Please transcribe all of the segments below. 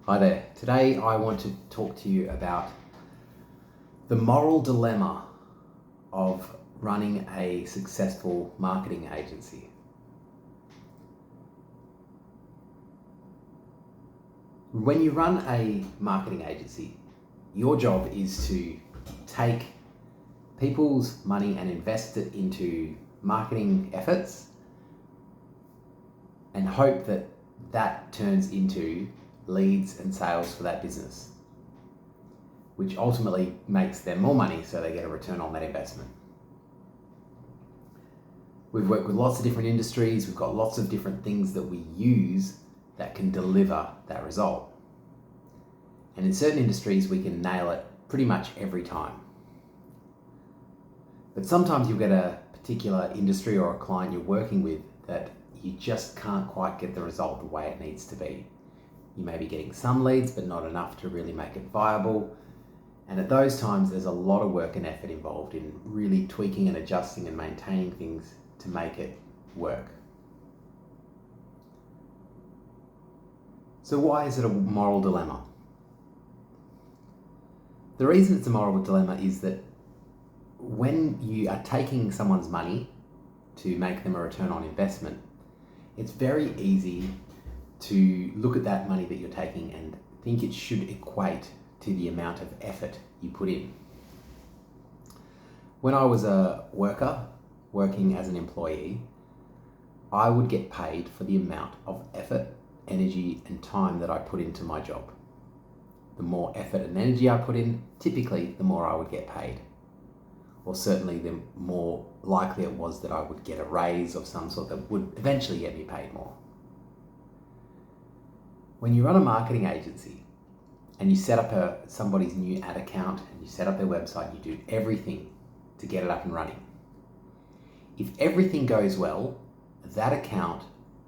Hi there. Today I want to talk to you about the moral dilemma of running a successful marketing agency. When you run a marketing agency, your job is to take people's money and invest it into marketing efforts and hope that that turns into leads and sales for that business, which ultimately makes them more money so they get a return on that investment. We've worked with lots of different industries, we've got lots of different things that we use that can deliver that result. And in certain industries we can nail it pretty much every time. But sometimes you'll get a particular industry or a client you're working with that you just can't quite get the result the way it needs to be. You may be getting some leads, but not enough to really make it viable. And at those times, there's a lot of work and effort involved in really tweaking and adjusting and maintaining things to make it work. So why is it a moral dilemma? The reason it's a moral dilemma is that when you are taking someone's money to make them a return on investment, it's very easy to look at that money that you're taking and think it should equate to the amount of effort you put in. When I was a worker, working as an employee, I would get paid for the amount of effort, energy, and time that I put into my job. The more effort and energy I put in, typically the more I would get paid. Or certainly the more likely it was that I would get a raise of some sort that would eventually get me paid more. When you run a marketing agency and you set up somebody's new ad account and you set up their website, you do everything to get it up and running. If everything goes well, that account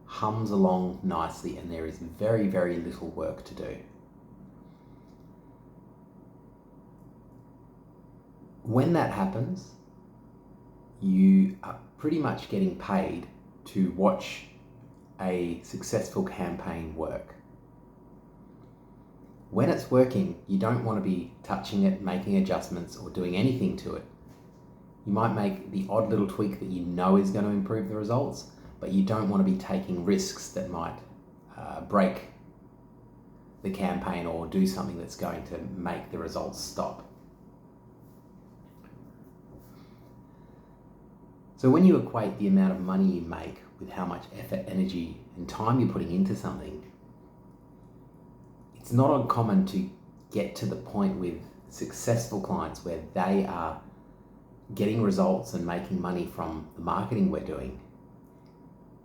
hums along nicely and there is very, very little work to do. When that happens, you are pretty much getting paid to watch a successful campaign work. When it's working, you don't want to be touching it, making adjustments, or doing anything to it. You might make the odd little tweak that you know is going to improve the results, but you don't want to be taking risks that might break the campaign or do something that's going to make the results stop. So when you equate the amount of money you make with how much effort, energy, and time you're putting into something, it's not uncommon to get to the point with successful clients where they are getting results and making money from the marketing we're doing,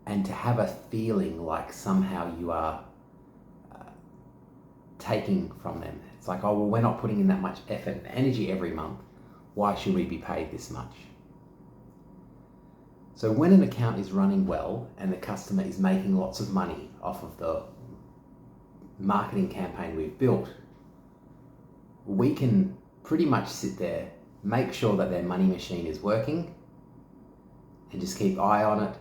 and to have a feeling like somehow you are taking from them. It's like, oh, well, we're not putting in that much effort and energy every month. Why should we be paid this much? So when an account is running well and the customer is making lots of money off of the marketing campaign we've built, we can pretty much sit there, make sure that their money machine is working, and just keep eye on it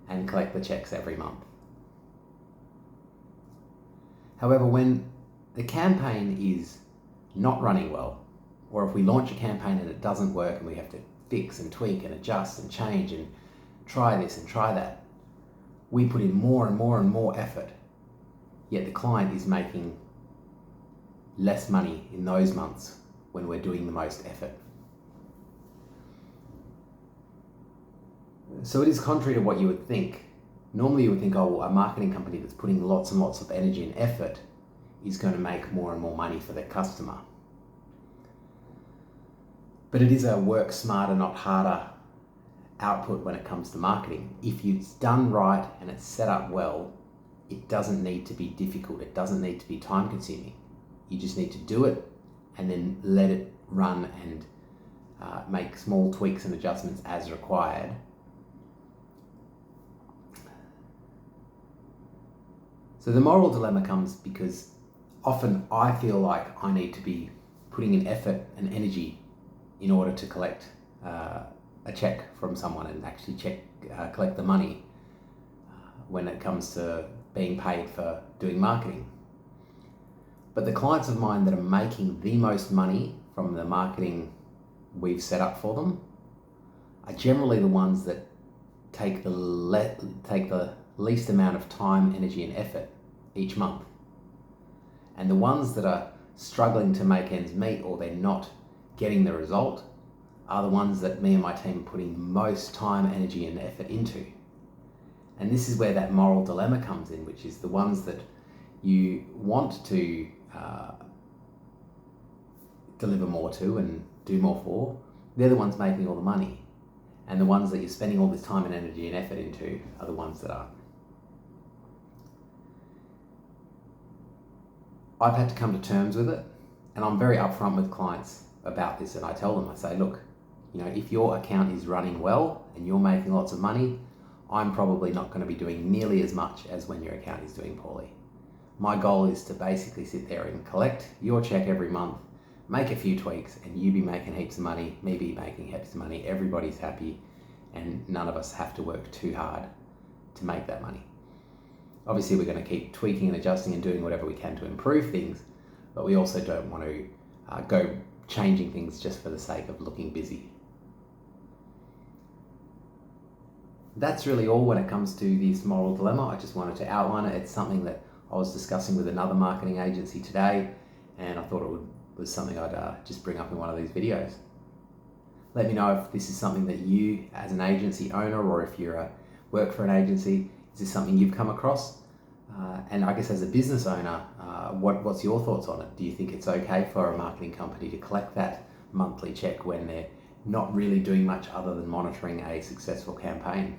and collect the checks every month. However, when the campaign is not running well, or if we launch a campaign and it doesn't work and we have to fix and tweak and adjust and change and try this and try that, we put in more and more and more effort, yet the client is making less money in those months when we're doing the most effort. So it is contrary to what you would think. Normally you would think, oh, well, a marketing company that's putting lots and lots of energy and effort is going to make more and more money for their customer. But it is a work smarter, not harder output when it comes to marketing. If it's done right and it's set up well, it doesn't need to be difficult. It doesn't need to be time consuming. You just need to do it and then let it run and make small tweaks and adjustments as required. So the moral dilemma comes because often I feel like I need to be putting in effort and energy in order to collect a check from someone and actually collect the money when it comes to being paid for doing marketing. But the clients of mine that are making the most money from the marketing we've set up for them are generally the ones that take the least amount of time, energy, and effort each month. And the ones that are struggling to make ends meet, or they're not getting the result, are the ones that me and my team are putting most time, energy, and effort into. And this is where that moral dilemma comes in, which is the ones that you want to deliver more to and do more for, they're the ones making all the money. And the ones that you're spending all this time and energy and effort into are the ones that aren't. I've had to come to terms with it, and I'm very upfront with clients about this, and I tell them, I say, look, if your account is running well and you're making lots of money, I'm probably not going to be doing nearly as much as when your account is doing poorly. My goal is to basically sit there and collect your check every month, make a few tweaks, and you be making heaps of money, me be making heaps of money, everybody's happy, and none of us have to work too hard to make that money. Obviously, we're going to keep tweaking and adjusting and doing whatever we can to improve things, but we also don't want to go changing things just for the sake of looking busy. That's really all when it comes to this moral dilemma. I just wanted to outline it. It's something that I was discussing with another marketing agency today, and I thought it was something I'd just bring up in one of these videos. Let me know if this is something that you, as an agency owner, or if you work for an agency, is this something you've come across? And I guess as a business owner, what's your thoughts on it? Do you think it's okay for a marketing company to collect that monthly check when they're not really doing much other than monitoring a successful campaign?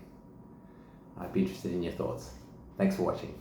I'd be interested in your thoughts. Thanks for watching.